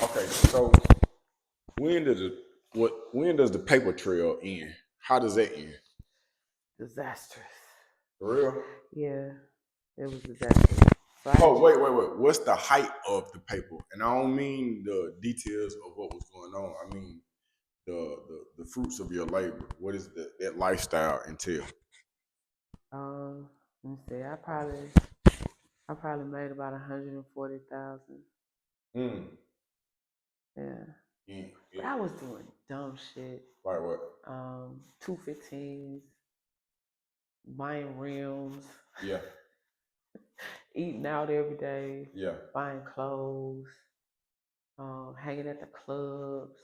Okay, so when does it when does the paper trail end? How does that end? Disastrous. For real? Yeah, it was disastrous. So I had Oh, just, wait. What's the height of the paper? And I don't mean the details of what was going on. I mean the fruits of your labor. What is that lifestyle entail? let me see, I probably made about 140,000. Mm. Yeah, Yeah, but yeah. I was doing dumb shit. Like what? 215s, buying rims, Yeah, eating out every day, yeah. buying clothes, hanging at the clubs.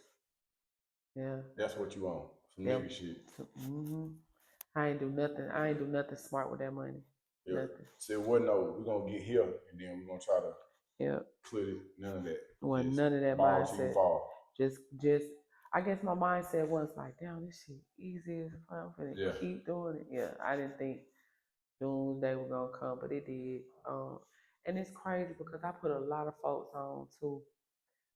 Yeah, That's what you own. Some yep. nigga shit. hmm I ain't do nothing. I ain't do nothing smart with that money. Yeah. Nothing. So it wasn't no, we're gonna get here and then we're gonna try to Yep. clear it. None of that. Well, Just none of that ball till you mindset. fall. Just. I guess my mindset was like, damn, this shit easy as fuck. I'm gonna Yeah. keep doing it. Yeah, I didn't think doomsday was gonna come, but it did. And it's crazy because I put a lot of folks on too.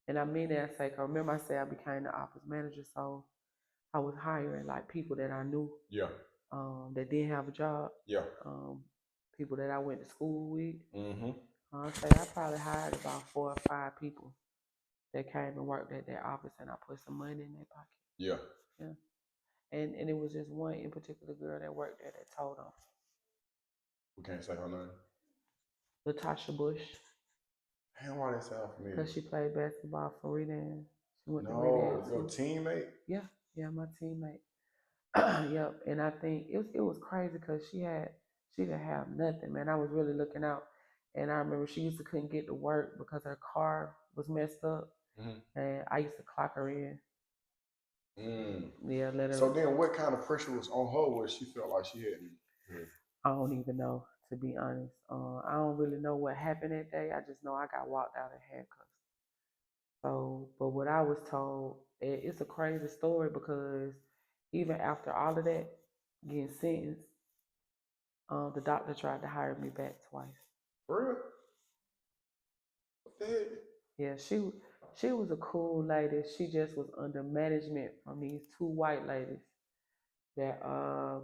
And I mean that say, cause remember I said I became the office manager, so I was hiring like people that I knew, Yeah. that didn't have a job, Yeah. um, people that I went to school with. Mm-hmm. I say I probably hired about 4 or 5 people that came and worked at that office, and I put some money in their pocket. Yeah. Yeah, and it was just one in particular girl that worked there that told them, We can't say her name. Latasha Bush, Damn, why that sound because familiar? she played basketball for Redan. She went to No, Redan your too. teammate? Yeah, yeah, my teammate. Yep, and I think it was crazy because she didn't have nothing, man. I was really looking out, and I remember she used to couldn't get to work because her car was messed up, Mm-hmm. and I used to clock her in. Mm. Yeah, let So her. then what kind of pressure was on her where she felt like she hadn't? Yeah. I don't even know, to be honest. I don't really know what happened that day. I just know I got walked out in handcuffs. So, but what I was told, it's a crazy story because even after all of that, getting sentenced, the doctor tried to hire me back twice. For real? What the heck? Yeah, she was a cool lady. She just was under management from these two white ladies that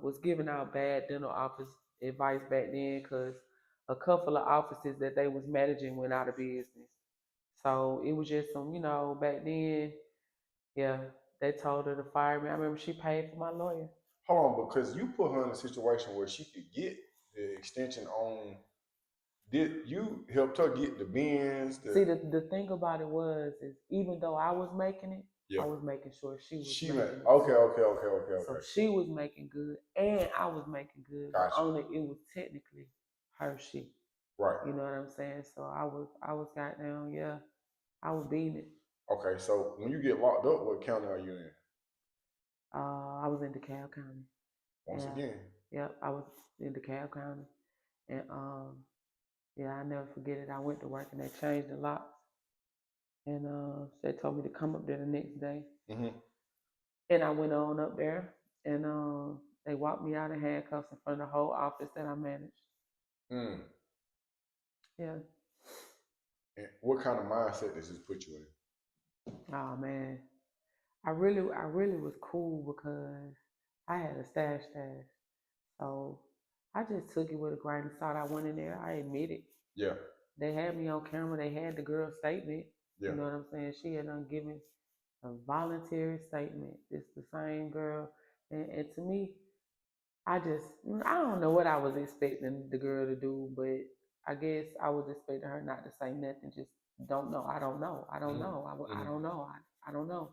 was giving out bad dental office advice back then because a couple of offices that they was managing went out of business. So it was just some, back then, yeah, they told her to fire me. I remember she paid for my lawyer. Hold on, because you put her in a situation where she could get the extension on. Did you helped her get the bins? See, the thing about it was, is even though I was making it, I Yeah. was making sure she was She went. making it Okay, too. okay, okay, okay, So okay. she was making good, and I was making good, but Gotcha. only it was technically her shit. Right. You know what I'm saying? So I was goddamn, yeah, I was beating it. Okay, so when you get locked up, what county are you in? I was in DeKalb County. Once Yeah, again. yep, I was in DeKalb County, and yeah, I never forget it. I went to work and they changed the locks, and they told me to come up there the next day, Mm-hmm. and I went on up there, and they walked me out in handcuffs in front of the whole office that I managed. Mm. Yeah. And what kind of mindset does this put you in? Oh man, I really was cool because I had a stash. So I just took it with a grain of salt. I went in there, I admit it. Yeah. They had me on camera, they had the girl's statement. Yeah. You know what I'm saying? She had given a voluntary statement. It's the same girl. And to me, I don't know what I was expecting the girl to do, but I guess I was expecting her not to say nothing, just don't know. I don't know. I don't know. I Mm-hmm. don't know. I don't know.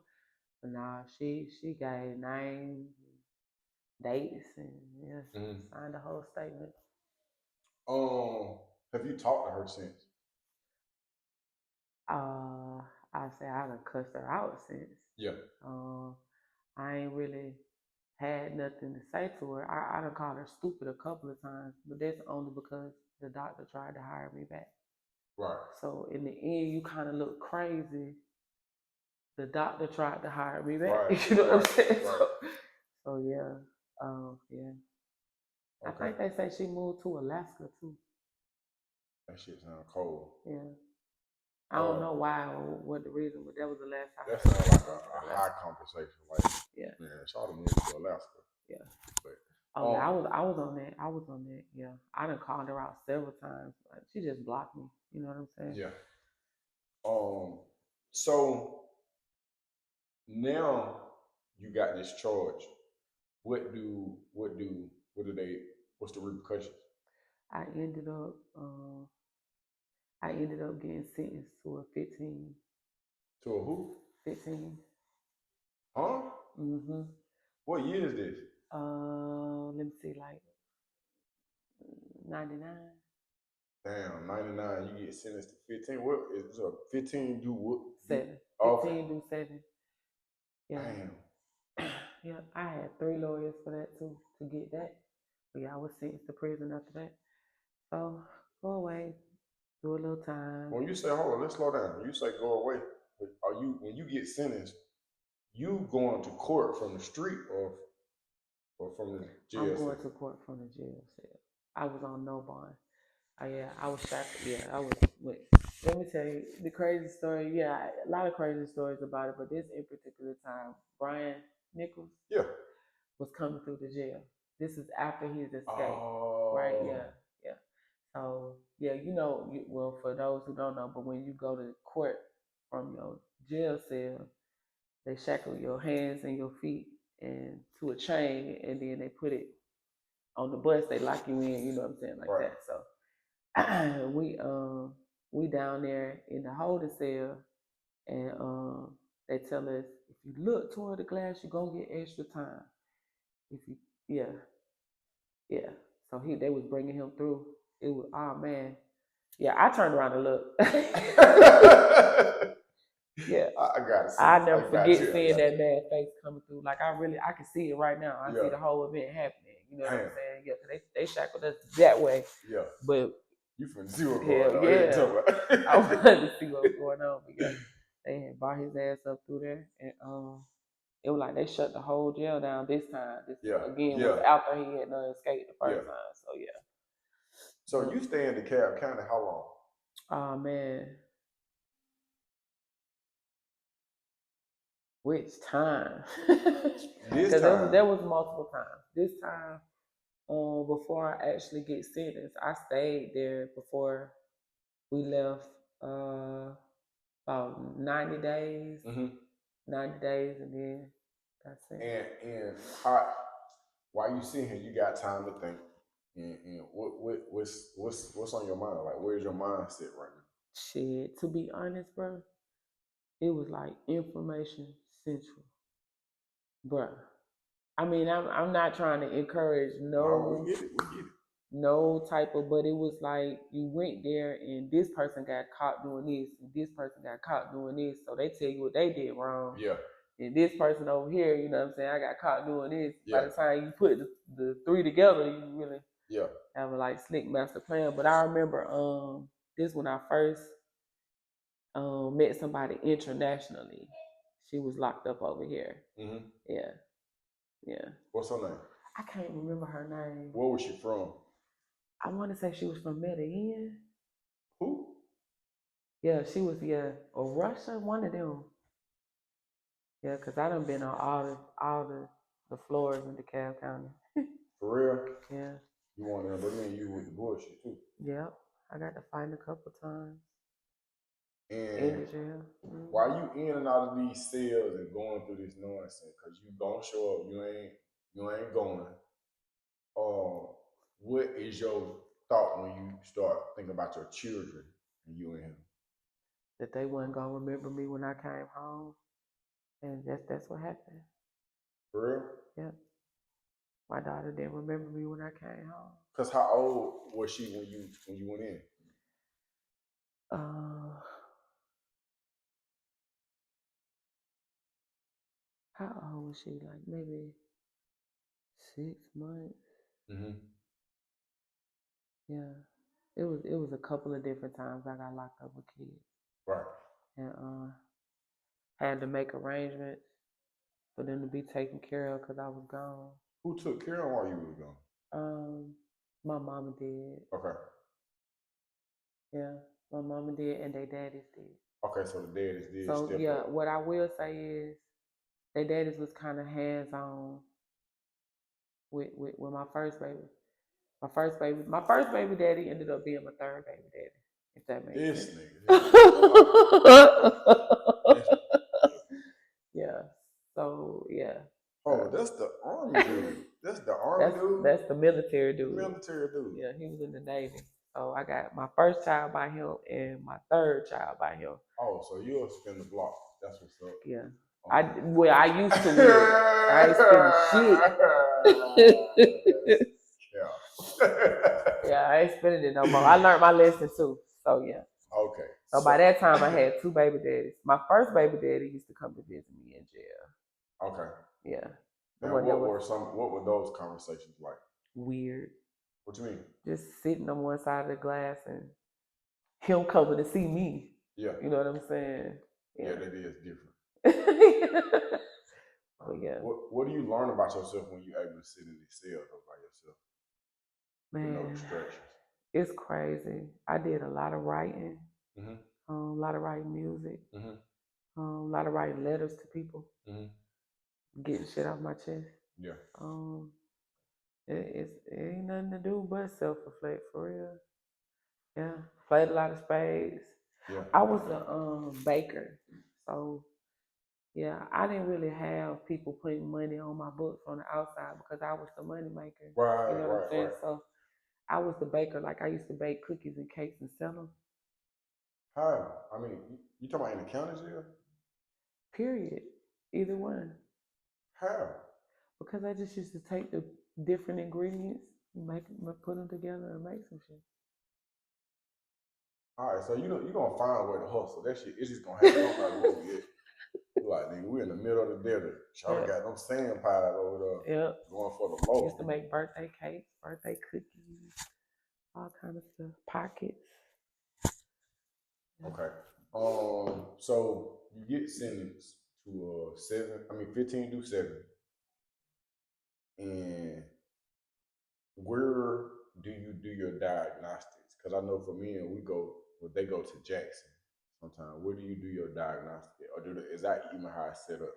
But nah, she gave names, dates, and yeah, Mm-hmm. signed the whole statement. Have you talked to her since? Uh, I say I done cussed her out since. Yeah. Um, I ain't really had nothing to say to her. I done called her stupid a couple of times, but that's only because the doctor tried to hire me back. Right. So in the end, you kind of look crazy. The doctor tried to hire me back. Right. You know what I'm Right. saying? Right. So yeah, yeah. I Okay. think they say she moved to Alaska too. That shit sound cold. Yeah. I don't know why or what the reason, but that was the last time. That sounds like a high conversation. Like, yeah, man, Shawty moved to Alaska. yeah. But Oh yeah, I was on that. I was on that. Yeah, I done called her out several times. Like, she just blocked me. You know what I'm saying? yeah. So now you got this charge. What's the repercussions? I ended up getting sentenced to a 15. To a who? 15. Huh? Mm-hmm. What year is this? Let me see, like 99. Damn, 99. You get sentenced to 15. What is a 15? Do what? 7. 15 Okay. do 7. Yeah. Damn. Yeah, I had 3 lawyers for that too to get that. But yeah, I was sentenced to prison after that. So go away, do a little time. When you say, hold on, let's slow down. When you say go away, when you get sentenced, you going to court from the street or from the jail? I'm going to court from the jail cell. I was on no bond. Yeah, I was shackled. Yeah, I was. Wait, let me tell you the crazy story. Yeah, a lot of crazy stories about it, but this in particular time, Brian Nichols, yeah, was coming through the jail. This is after his escape, oh. right? Yeah, yeah. So yeah, well, for those who don't know, but when you go to court from your jail cell, they shackle your hands and your feet and to a chain, and then they put it on the bus. They lock you in. You know what I'm saying, like Right. that. So we down there in the holding cell, and they tell us if you look toward the glass, you're gonna get extra time. If you yeah. So they was bringing him through. It was, oh man, yeah. I turned around and looked. Yeah, I gotta see. I never forget seeing that man's face coming through. Like I can see it right now. I see the whole event happening. You know what I'm saying? Yeah, cause they shackled us that way. Yeah, but you finna see what's going on. Yeah, I wanted to see what was going on. But yeah, they had brought his ass up through there, and it was like they shut the whole jail down this time. This again was after he had escaped the first time. So yeah. So you stay in DeKalb County how long? Oh man. Which time? Because there was multiple times. This time, before I actually get sentenced, I stayed there before we left about 90 days. 90 days, and then that's it. And while you sitting here, you got time to think. And what's on your mind? Like, where's your mindset right now? Shit, to be honest, bro, it was like information central, bro. I mean, I'm not trying to encourage we get it. No type of, but it was like you went there and this person got caught doing this and this person got caught doing this, so they tell you what they did wrong. Yeah. And this person over here, you know what I'm saying, I got caught doing this. Yeah. By the time you put the 3 together, you really have a like slick master plan. But I remember this when I first met somebody internationally. She was locked up over here. Mm-hmm. Yeah. Yeah. What's her name? I can't remember her name. Where was she from? I want to say she was from Medellin. Who? Yeah, she was, or Russia, one of them. Yeah, because I done been on all the floors in DeKalb County. For real? Yeah. You want to, but then you with the bullshit too. Yep. I got to fight a couple times. And in the jail. Mm-hmm. While you in and out of these cells and going through this nonsense, because you don't show up, you ain't going. What is your thought when you start thinking about your children and you and him? That they wasn't gonna remember me when I came home, and that's what happened. For real? Yep. My daughter didn't remember me when I came home. Cause how old was she when you went in? How old was she? Like maybe 6 months. Mm-hmm. Yeah. It was a couple of different times I got locked up with kids. Right. And had to make arrangements for them to be taken care of because I was gone. Who took care of while you was gone? My mama did. Okay. Yeah. My mama did, and their daddies did. Okay, so the daddies did So step yeah, up. what I will say is their daddies was kind of hands on with my first baby. My first baby daddy ended up being my third baby daddy, if that makes This sense. nigga. Yeah. So yeah. Oh, that's the army dude. That's the army dude. That's the military The dude. military dude. Yeah, he was in the Navy. So I got my first child by him and my third child by him. Oh, so you'll spin the block. That's what's up. Yeah. Okay. I used to will. I ain't spending shit. Yeah, I ain't spending it no more. I learned my lesson too. So yeah. Okay. So by that time I had 2 baby daddies. My first baby daddy used to come to visit me in jail. Okay. Yeah. And what were those conversations like? Weird. What you mean? Just sitting on one side of the glass and him coming to see me. Yeah. You know what I'm saying? Yeah, that is different. Oh yeah. What do you learn about yourself when you're able to sit in the cell by yourself? Man, with no distractions. It's crazy. I did a lot of writing, Mm-hmm. a lot of writing music, Mm-hmm. a lot of writing letters to people, getting shit off my chest. Yeah. It ain't nothing to do but self-reflect for real. Yeah, played a lot of spades. Yeah. I was a baker, so yeah, I didn't really have people putting money on my books on the outside because I was the money maker. Right, you know what I'm saying? right. So I was the baker. Like I used to bake cookies and cakes and sell them. How? I mean, you talking about in the county jail? Period. Either one. How? Because I just used to take the different ingredients, put them together, and make some shit. All right, so you gonna find a way to hustle. That shit is just gonna happen. No matter what we get. Like, nigga, we in the middle of the desert. Y'all got them sand pies over there. Yep. Going for the low. Used to make birthday cakes, birthday cookies, all kind of stuff. Pockets. Okay. So you get sentenced to 15 through 7. And where do you do your diagnostics? Because I know for me, and they go to Jackson sometimes. Where do you do your diagnostic? Or is that even how it's set up?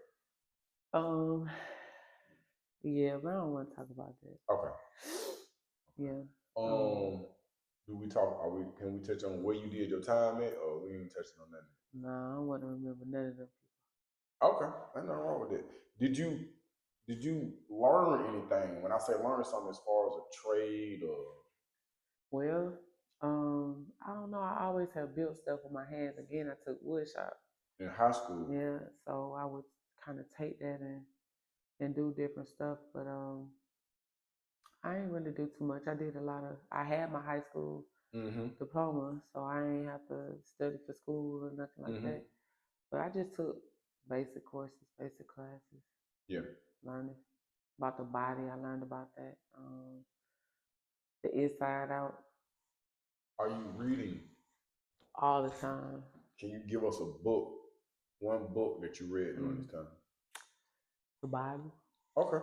Yeah, but I don't want to talk about that. Okay. Yeah. Do we talk? Can we touch on where you did your time at, or we ain't touching on nothing? No, I don't want to remember none of them people. Okay, ain't nothing wrong with it. Did you learn anything? When I say learn something, as far as a trade or? Well, I don't know. I always have built stuff with my hands. Again, I took wood shop in high school. Yeah, so I would kind of take that and do different stuff, but I ain't really do too much. I had my high school diploma, so I ain't have to study for school or nothing like that. But I just took basic courses, basic classes. Yeah. Learning about the body, I learned about that. The inside out. Are you reading? All the time. Can you give us one book that you read during this time? The Bible. Okay.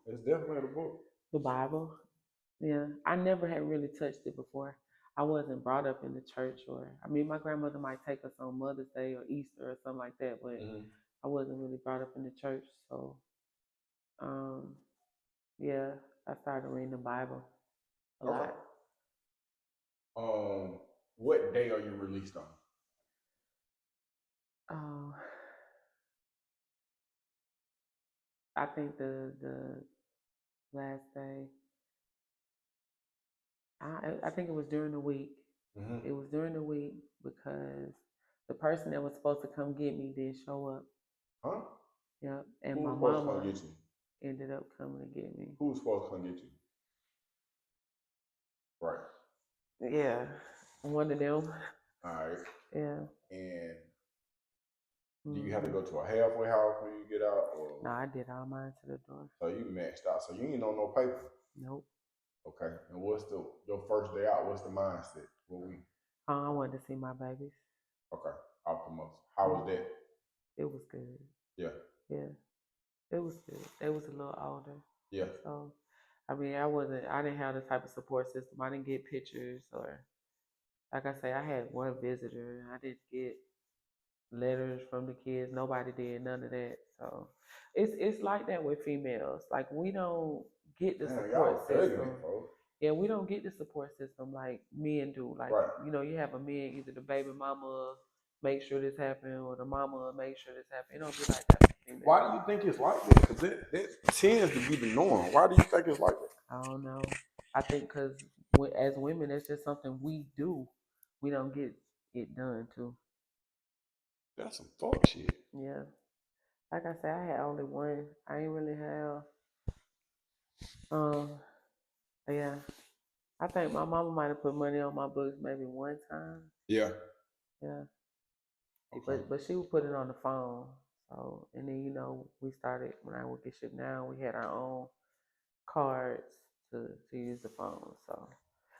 It's definitely the book. The Bible. Yeah, I never had really touched it before. I wasn't brought up in the church, my grandmother might take us on Mother's Day or Easter or something like that, but I wasn't really brought up in the church. So, yeah, I started reading the Bible a lot. What day are you released on? I think the last day. I think it was during the week. It was during the week because the person that was supposed to come get me didn't show up. Huh? Yep. And my mama ended up coming to get me. Who was supposed to come get you? Right. Yeah. One of them. All right. Yeah. And do you have to go to a halfway house when you get out? Or? No, I did all mine to the door. So you maxed out. So you ain't on no paper? Nope. Okay. And what's your first day out? What's the mindset? I wanted to see my babies. Okay. Optimus. How was that? It was good. Yeah. Yeah. It was good. They was a little older. Yeah. So, I didn't have the type of support system. I didn't get pictures or like I say, I had one visitor and I didn't get letters from the kids. Nobody did none of that. So it's like that with females. Like we don't get the Man, support y'all thugging system. it, folks. Yeah, we don't get the support system like men do. Like, Right. you have a man, either the baby mama make sure this happen or the mama make sure this happen. It don't be like that for females. Why do you think it's like that? Because that tends to be the norm. Why do you think it's like that? I don't know. I think because as women, it's just something we do. We don't get it done too. That's some fuck shit. Yeah. Like I said, I had only one. I ain't really have. Um. Yeah. I think my mama might have put money on my books maybe one time. Yeah. Yeah. Okay. But she would put it on the phone. So and then we started when I work at Ship Now. We had our own cards to use the phone. So.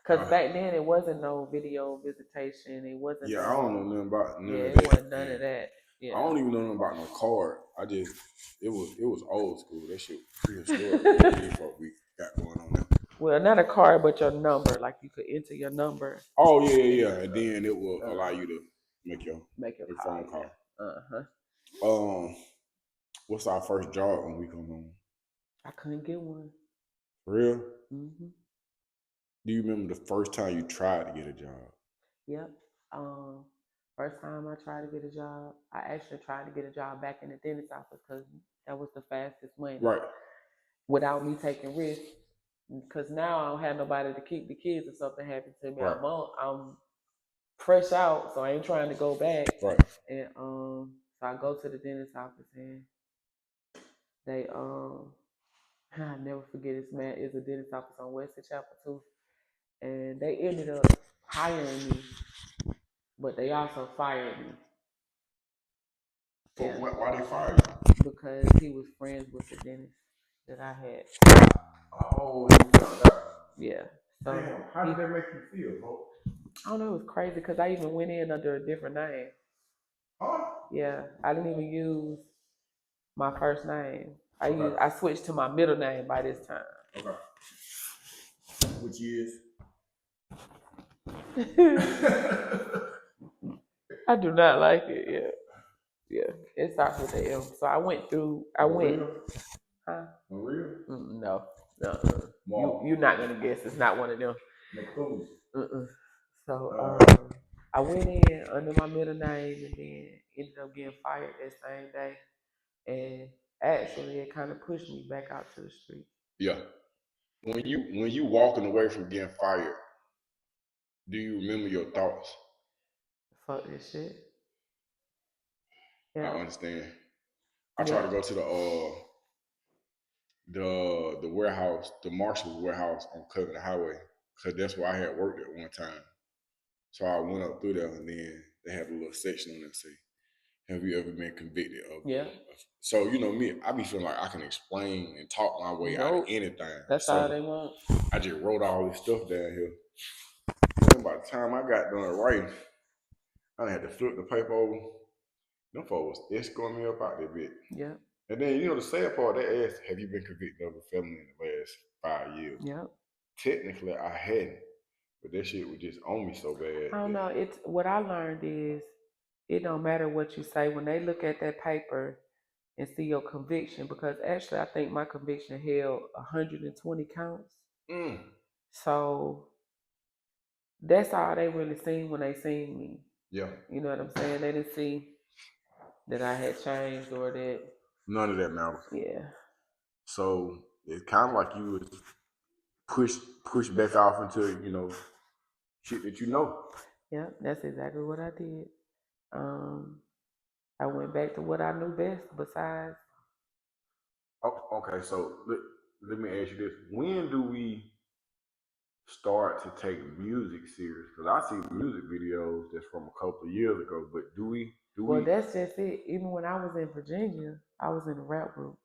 Cause back then it wasn't no video visitation. It wasn't. Yeah, I don't know nothing about none of it that. wasn't none of that. Yeah. I don't even know nothing about no card. It was old school. That shit prehistoric. What we got going on now. Well, not a card, but your number. Like you could enter your number. Oh yeah. And then it will allow you to make your phone call. Uh-huh. What's our first job when we come home? I couldn't get one. For real? Mm-hmm. Do you remember the first time you tried to get a job? Yep. First time I tried to get a job, I actually tried to get a job back in the dentist office because that was the fastest way. Right. Without me taking risks. Because now I don't have nobody to keep the kids if something happens to me. Right. I'm fresh out, so I ain't trying to go back. Right. And so I go to the dentist office and they I never forget this man is a dentist office on Western Chapel too. And they ended up hiring me, but they also fired me. Yeah. Why they fired you? Because he was friends with the dentist that I had. Oh, you found out. Yeah. So damn, how did that make you feel, bro? I don't know, it was crazy because I even went in under a different name. Huh? Yeah, I didn't even use my first name. I switched to my middle name by this time. Okay. Which is? I do not like it. Yeah. It starts with the M. So I went. Huh? Maria? No. You're not gonna guess. It's not one of them. So I went in under my middle name and then ended up getting fired that same day. And actually, it kind of pushed me back out to the street. Yeah. When you walking away from getting fired, do you remember your thoughts? Fuck this shit. Yeah. I understand. I tried to go to the warehouse, the Marshall's warehouse on Covenant Highway, because that's where I had worked at one time. So I went up through there, and then they had a little section on there say, "Have you ever been convicted of?" Yeah. So me, I be feeling like I can explain and talk my way out of anything. That's all they want. I just wrote all this stuff down here. And by the time I got done writing, I had to flip the paper over. Them folks was escorting me up out that bit. Yeah. And then the sad part, they asked, "Have you been convicted of a felony in the last 5 years?" Yeah. Technically, I hadn't, but that shit was just on me so bad. I don't know. It's what I learned is it don't matter what you say when they look at that paper and see your conviction, because actually I think my conviction held 120 counts. So that's all they really seen when they seen me. Yeah. You know what I'm saying? They didn't see that I had changed or that. None of that matters. Yeah. So it's kind of like you was pushed back off into shit that you know. Yeah, that's exactly what I did. I went back to what I knew best besides. Oh, okay, so let me ask you this. When do we start to take music serious? Because I see music videos that's from a couple of years ago, but do we? Well, that's just it. Even when I was in Virginia, I was in a rap group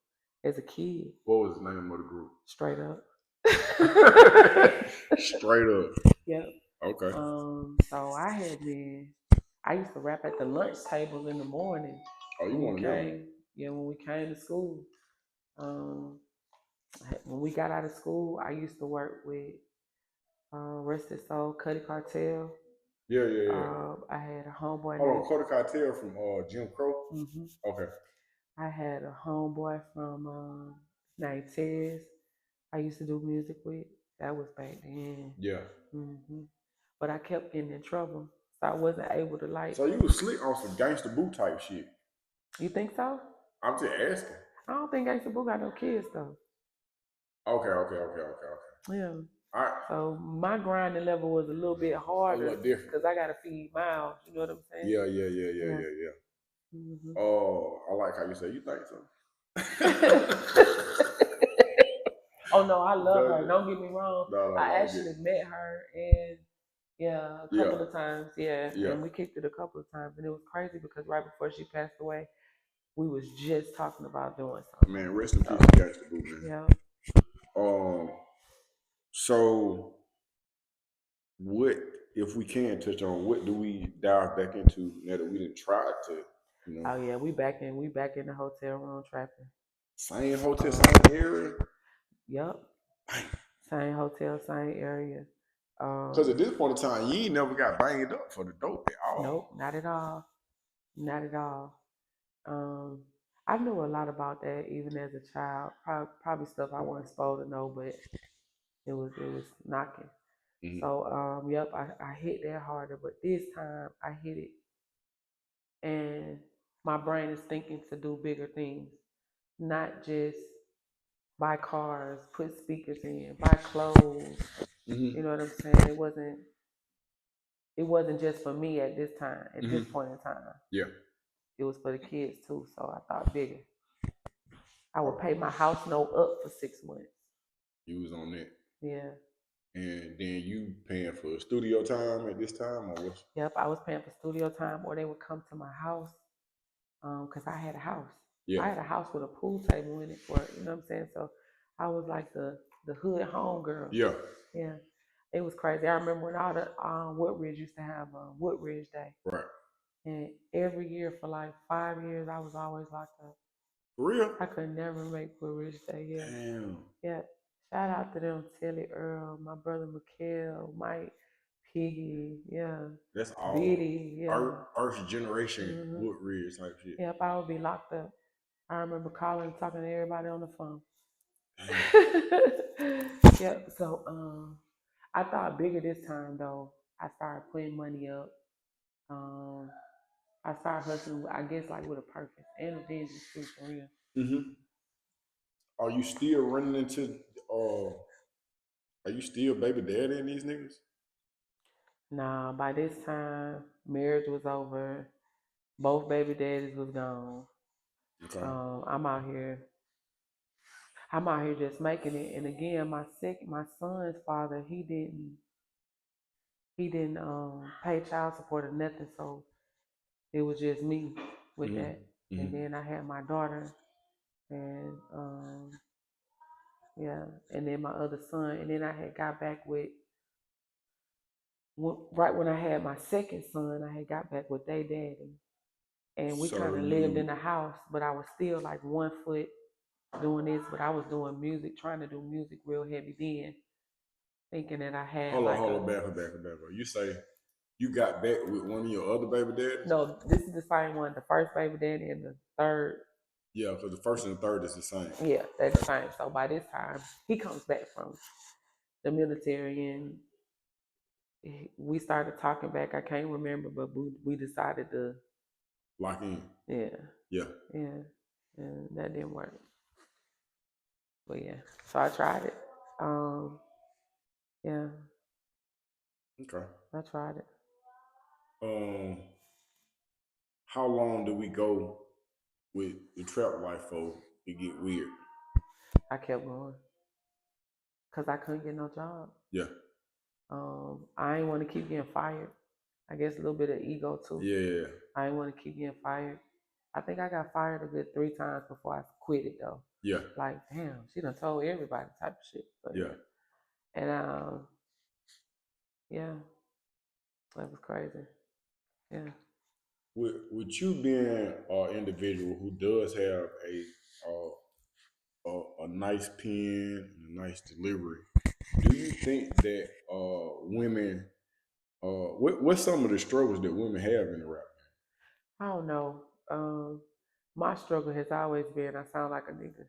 as a kid. What was the name of the group? Straight Up. Straight Up. Yep. Okay. So I used to rap at the lunch table in the morning. Oh, you want to go? Yeah, when we came to school. When we got out of school, I used to work with Rest His Soul, Cuddy Cartel. Yeah. I had a homeboy Hold on, named Cody Cartel from Jim Crow. hmm Okay. I had a homeboy from named Tez. I used to do music with. That was back then. Yeah. But I kept getting in trouble, so I wasn't able to like. So you was slick on some gangster boo type shit. You think so? I'm just asking. I don't think Gangsta Boo got no kids though. Okay. Yeah. All right. So my grinding level was a little bit harder. A little different. Because I gotta feed miles. You know what I'm saying? Yeah. Oh, I like how you say you think so. Oh no, I love her. Don't get me wrong. No, I actually met her and a couple of times, and we kicked it a couple of times, and it was crazy because right before she passed away, we was just talking about doing something. Man, rest in peace, Gangsta Boo, man. Yeah. So what, if we can touch on, what do we dive back into now that we didn't try to, you know? Oh yeah, we back in the hotel room trapping. Same hotel, same area. Yep. Same hotel, same area. Because at this point in time, you ain't never got banged up for the dope at all. Nope, not at all. Not at all. I knew a lot about that even as a child. Probably stuff I wasn't supposed to know, but it was knocking. Mm-hmm. So yep, I hit that harder, but this time I hit it, and my brain is thinking to do bigger things, not just buy cars, put speakers in, buy clothes. You know what I'm saying? It wasn't just for me at this time, at this point in time. Yeah. It was for the kids too, so I thought bigger. I would pay my house note up for 6 months. You was on that. Yeah. And then you paying for studio time at this time, or what? Yep, I was paying for studio time, or they would come to my house, because I had a house. Yeah. I had a house with a pool table in it for, you know what I'm saying? So I was like the hood home girl. Yeah. Yeah. It was crazy. I remember when all the Woodridge used to have Woodridge Day. Right. And every year for like 5 years, I was always locked up. For real? I could never make Woodridge Day. Yeah. Damn. Yeah. Shout out to them, Tilly Earl, my brother Mikhail, Mike, Piggy, yeah. That's all. Biddy, yeah. Earth generation Woodridge type shit. Yep, I would be locked up. I remember calling and talking to everybody on the phone. Yep. So I thought bigger this time though. I started putting money up. I started hustling, I guess, like with a purpose and a vision too, for real. Mm-hmm. Are you still running into? Are you still baby daddy in these niggas? Nah, by this time, marriage was over. Both baby daddies was gone. Okay. I'm out here just making it. And again, my son's father, he didn't pay child support or nothing, so it was just me with that. And then I had my daughter, and and then my other son, and then I had got back with right when I had my second son, I had got back with their daddy, and we kind of lived in the house, but I was still like 1 foot doing this, but I was doing music, trying to do music real heavy then, thinking that I had. Hold on, back. You say you got back with one of your other baby daddies? No, this is the same one. The first baby daddy and the third. Yeah, because the first and the third is the same. Yeah, they're the same. So by this time, he comes back from the military, and we started talking back. I can't remember, but we decided to lock in. Yeah. And that didn't work. But yeah, so I tried it. Yeah. Okay. I tried it. How long do we go with the trap life for it get weird? I kept going because I couldn't get no job. Yeah. I ain't want to keep getting fired. I guess a little bit of ego too. Yeah. I ain't want to keep getting fired. I think I got fired a good 3 times before I quit it though. Yeah. Like, damn, she done told everybody type of shit. But, yeah. And yeah, that was crazy. Yeah. With you being an individual who does have a nice pen and a nice delivery, do you think that women What's some of the struggles that women have in the rap I don't know. My struggle has always been I sound like a nigga.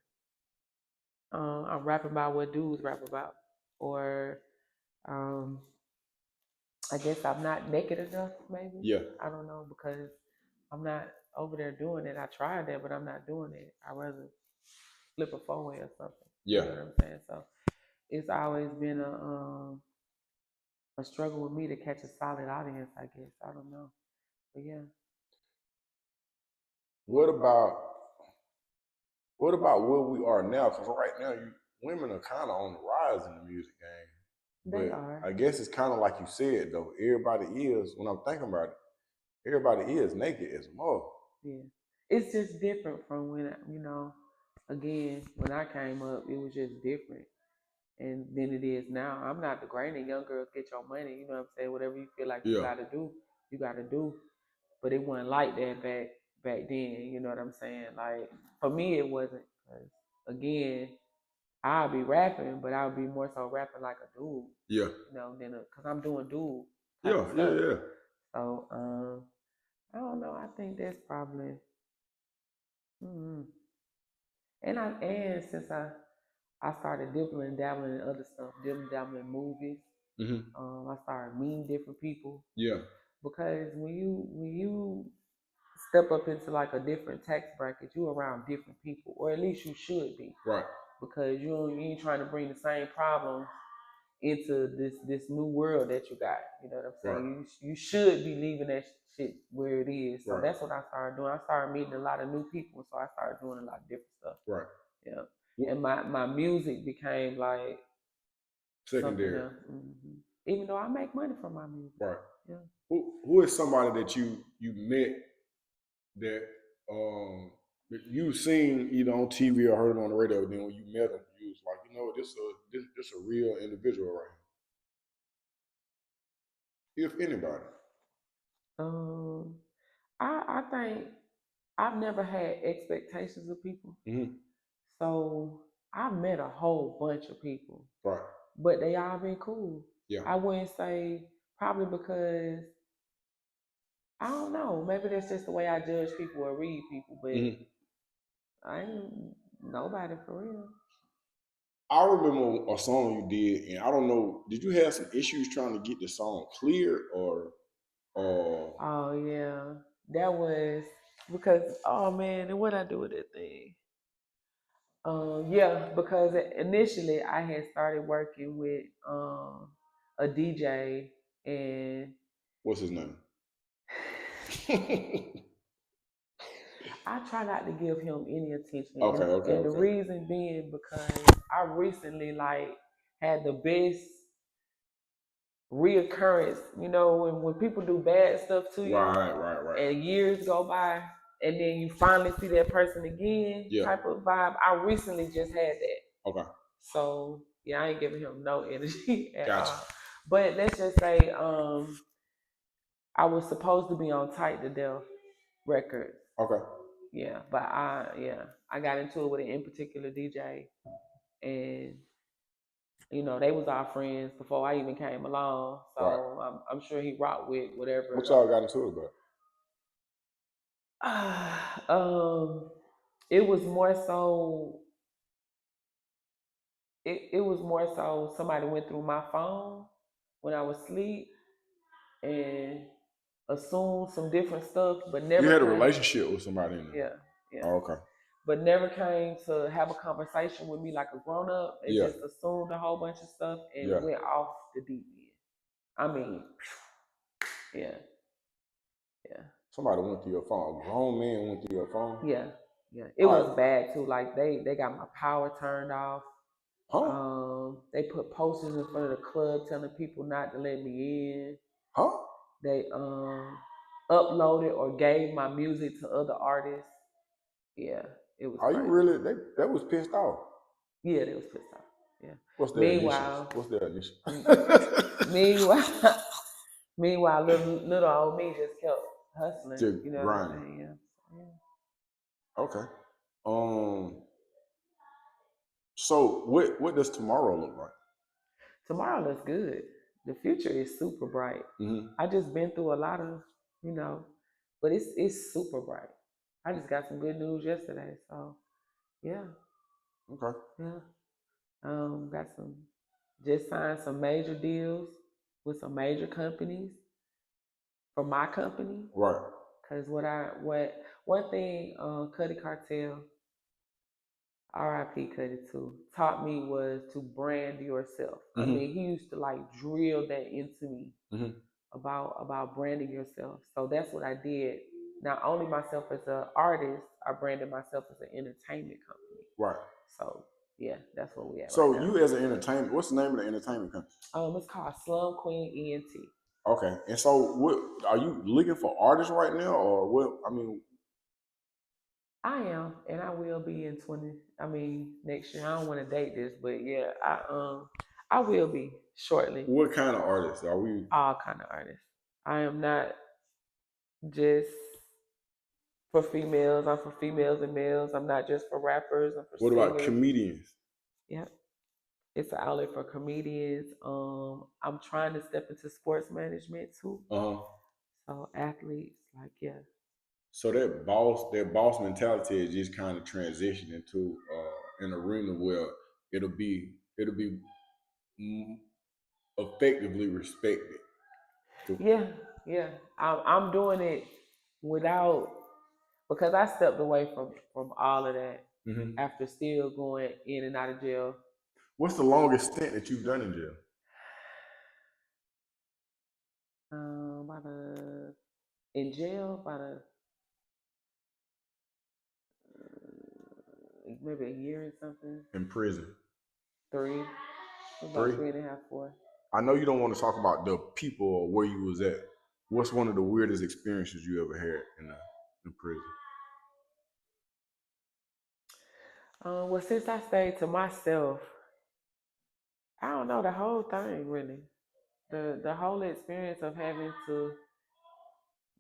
I'm rapping about what dudes rap about, or um, I guess I'm not naked enough. Maybe game? Yeah, I don't know because I'm not over there doing it. I tried that, but I'm not doing it. I rather flip a four-way or something. You yeah. know what I'm saying? So it's always been a struggle with me to catch a solid audience. I guess I don't know, but yeah, What about what about where we are now? Because right now, women are kind of on the rise in the music game. they But are. I guess it's kind of like you said though. Everybody is. When I'm thinking about it, everybody is naked as more. Yeah, it's just different from when again, when I came up, it was just different, and than it is now. I'm not degrading. Young girls get your money. You know what I'm saying? Whatever you feel like Yeah, you got to do. But it wasn't like that back then. You know what I'm saying? Like for me, it wasn't. 'Cause, again, I'll be rapping, but I'll be more so rapping like a dude. yeah, Than because I'm doing dude type yeah, of yeah, stuff. yeah. So I don't know. I think that's probably. Mm, and since I started dibbling and dabbling in other stuff, dibbling dabbling in movies. Hmm. I started meeting different people Yeah, because when you step up into like a different tax bracket, you around different people, or at least you should be, right, because you ain't trying to bring the same problems into this new world that you got. You know what I'm right, saying? You should be leaving that shit where it is. So right, that's what I started doing. I started meeting a lot of new people, so I started doing a lot of different stuff. right. Yeah, Wh- and my music became like something Secondary, else. Even though I make money from my music. right. Yeah. Who is somebody that you met that that you've seen either on TV or heard them on the radio? Then when you met them, you was like, you know, this a real individual right here. If anybody. Um, I think I've never had expectations of people, Hmm. so I've met a whole bunch of people, Right. but they all been cool. Yeah. I wouldn't say probably because I don't know. Maybe that's just the way I judge people or read people, but Hmm. I ain't nobody for real. I remember a song you did, and I don't know, did you have some issues trying to get the song clear or Oh yeah, that was because oh man, and what I do with that thing? Yeah, because initially I had started working with a DJ, and what's his name? I try not to give him any attention, Okay, okay, and the okay. reason being because I recently like had the best reoccurrence. When people do bad stuff to you, Right, right, right. and years go by, and then you finally see that person again, Yeah. type of vibe. I recently just had that. Okay. So yeah, I ain't giving him no energy at Gotcha. all. But let's just say I was supposed to be on Tight to Death Records. Okay. Yeah, but I got into it with an in particular DJ, and they was our friends before I even came along. Right. So I'm sure he rocked with whatever. What y'all got into it about? It was more so. It was more so somebody went through my phone when I was asleep and assumed some different stuff, but You never had a came. relationship with somebody in there. Yeah, yeah. Oh, okay. But never came to have a conversation with me like a grown up. They Yeah. just assumed a whole bunch of stuff and Yeah. went off the deep end. I mean, yeah, yeah, Somebody went through your phone. A grown man went through your phone. yeah, yeah. It All was right. bad too. Like they got my power turned off. Huh? They put posters in front of the club telling people not to let me in. Huh? They uploaded or gave my music to other artists. Yeah, it was Are you crazy. really? That was pissed off. Yeah, they was pissed off. Yeah. What's their initials? Meanwhile, What's their initials? meanwhile, meanwhile, little old me just kept hustling. To You know what I'm grinding. saying? Yeah. Okay. Um. So what does tomorrow look like? Tomorrow looks good. The future is super bright. Mm-hmm. I just been through a lot of, but it's super bright. I just got some good news yesterday, so yeah, Okay. yeah. Got some, just signed some major deals with some major companies for my company. Right. Cause what one thing Cuddy Cartel, R.I.P. Cuddy too, taught me was to brand yourself. I Mm-hmm. mean, he used to like drill that into me Mm-hmm. about branding yourself. So that's what I did. Not only myself as an artist, I branded myself as an entertainment company. Right. So yeah, that's where we at right So now. you as an entertainment, what's the name of the entertainment company? It's called Slum Queen ENT. Okay. And so what are you looking for artists right now or what? I mean, I am, and I will be in 20. I mean, next year. I don't want to date this, but yeah, I will be shortly. what kind of artists are we? All kind of artists. I am not just for females. I'm for females and males. I'm not just for rappers. I'm for What about singers. comedians? Yep. It's an outlet for comedians. I'm trying to step into sports management too. Uh-huh. So athletes, like yeah. So that boss mentality is just kind of transitioning into an arena where it'll be mm, effectively respected. Yeah, yeah. I'm doing it without, because I stepped away from all of that Mm-hmm. after still going in and out of jail. What's the longest stint that you've done in jail? About in jail, about maybe a year and something. In prison? Three, Three? about 3.5, 4. I know you don't want to talk about the people or where you was at. What's one of the weirdest experiences you ever had in prison? Well, since I stayed to myself, I don't know the whole thing really. The whole experience of having to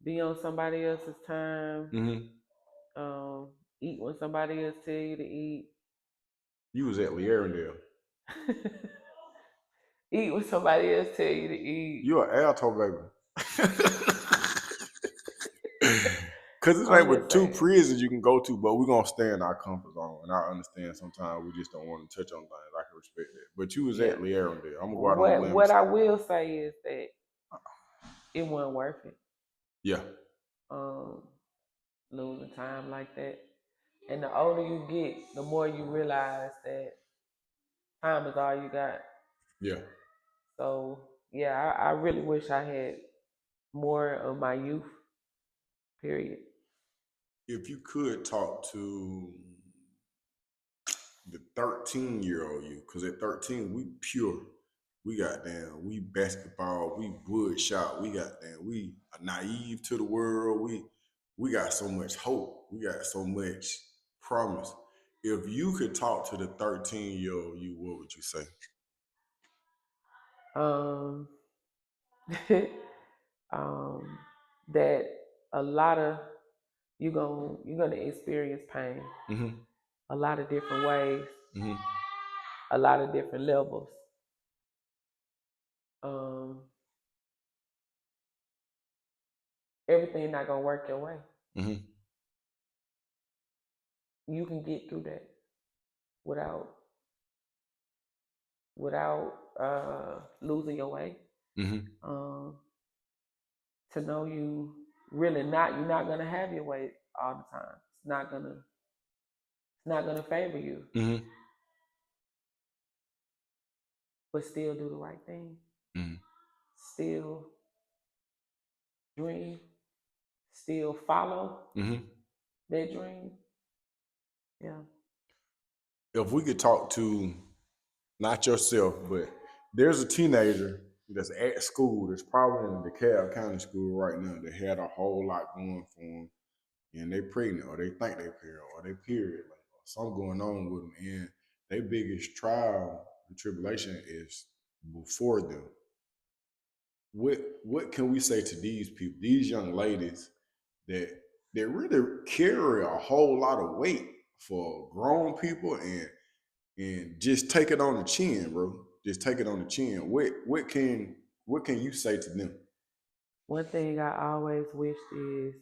be on somebody else's time, Mm-hmm. eat when somebody else tell you to eat, You was at Lee Arendelle. eat when somebody else tell you to eat. You an alto baby. Cause it's like I'm with just two saying. prisons you can go to, but we're gonna stay in our comfort zone. And I understand sometimes we just don't want to touch on things. I can respect that. But you was Yeah. at Lee Arendelle. I'm gonna go out on a limb. What I will say is that it wasn't worth it. Yeah. Um, Losing time like that. And the older you get, the more you realize that time is all you got. Yeah. So yeah, I really wish I had more of my youth. Period. If you could talk to the 13-year-old you, because at 13 we pure. We got down, we basketball, we wood shot, we got down, we are naive to the world, we got so much hope, we got so much promise. If you could talk to the 13-year-old you, what would you say? Um, that a lot of you're gonna experience pain Mm-hmm. a lot of different ways, Mm-hmm. a lot of different levels. Um, Everything not gonna work your way. Mm-hmm. You can get through that without losing your way. Mm-hmm. To know you're not gonna have your way all the time. It's not gonna favor you, Mm-hmm. but still do the right thing. Mm-hmm. Still dream. Still follow Mm-hmm. that dream. Yeah. If we could talk to not yourself, but there's a teenager that's at school that's probably in the DeKalb County School right now that had a whole lot going for them, and they pregnant or they think they pregnant or they period, like something going on with them, and their biggest trial and tribulation is before them. What can we say to these people, these young ladies that really carry a whole lot of weight for grown people and just take it on the chin, bro. Just take it on the chin. What can what can you say to them? One thing I always wished is,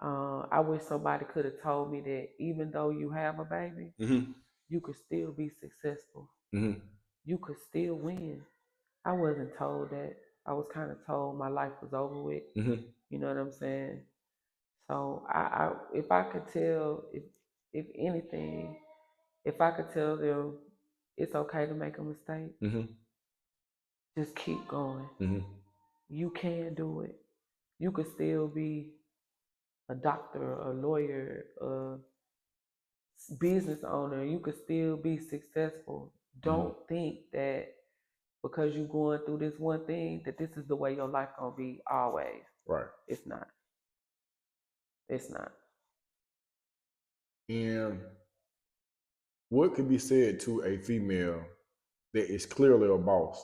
I wish somebody could have told me that even though you have a baby, Mm-hmm. you could still be successful. Mm-hmm. You could still win. I wasn't told that. I was kind of told my life was over with. Mm-hmm. You know what I'm saying? So if I could tell, if anything, if I could tell them it's okay to make a mistake, Mm-hmm. just keep going. Mm-hmm. You can do it. You could still be a doctor, a lawyer, a business owner. You could still be successful. Don't think that because you're going through this one thing that this is the way your life gonna be always. Right. It's not. It's not. And what could be said to a female that is clearly a boss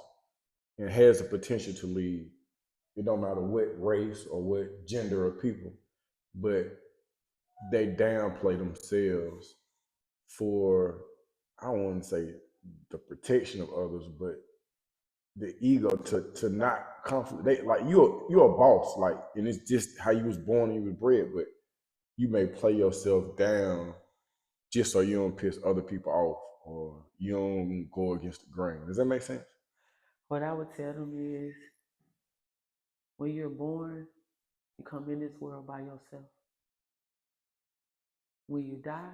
and has the potential to lead? It don't matter what race or what gender of people, but they downplay themselves for, I don't want to say the protection of others, but the ego to not conflict. They like you're a boss, like, and it's just how you was born and you was bred, but you may play yourself down just so you don't piss other people off or you don't go against the grain. Does that make sense? What I would tell them is when you're born, you come in this world by yourself. When you die,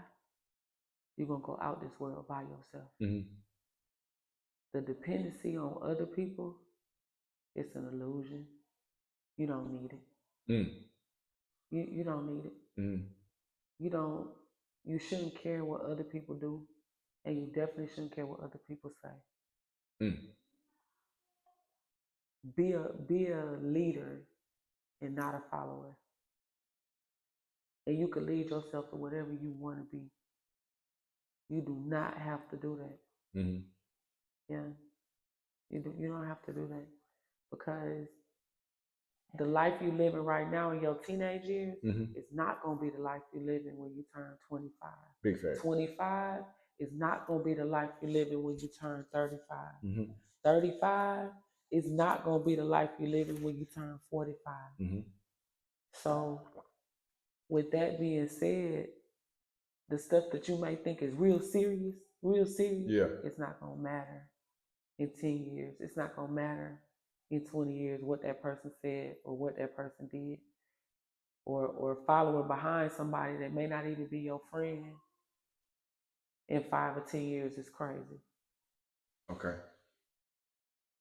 you're gonna go out this world by yourself. Mm-hmm. The dependency on other people, it's an illusion. You don't need it. Mm. You don't need it. Mm. You shouldn't care what other people do, and you definitely shouldn't care what other people say. Mm. Be a leader and not a follower. And you can lead yourself to whatever you want to be. You do not have to do that. Mm-hmm. Yeah. You don't have to do that. Because the life you living right now in your teenage years Mm-hmm. is not gonna be the life you living when you turn 25. Big fact. 25 is not gonna be the life you living when you turn 35. Mm-hmm. 35 is not gonna be the life you living when you turn 45. Mm-hmm. So with that being said, the stuff that you may think is real serious, Yeah. it's not gonna matter in 10 years. It's not gonna matter in 20 years what that person said or what that person did. Or following behind somebody that may not even be your friend in 5 or 10 years is crazy. Okay.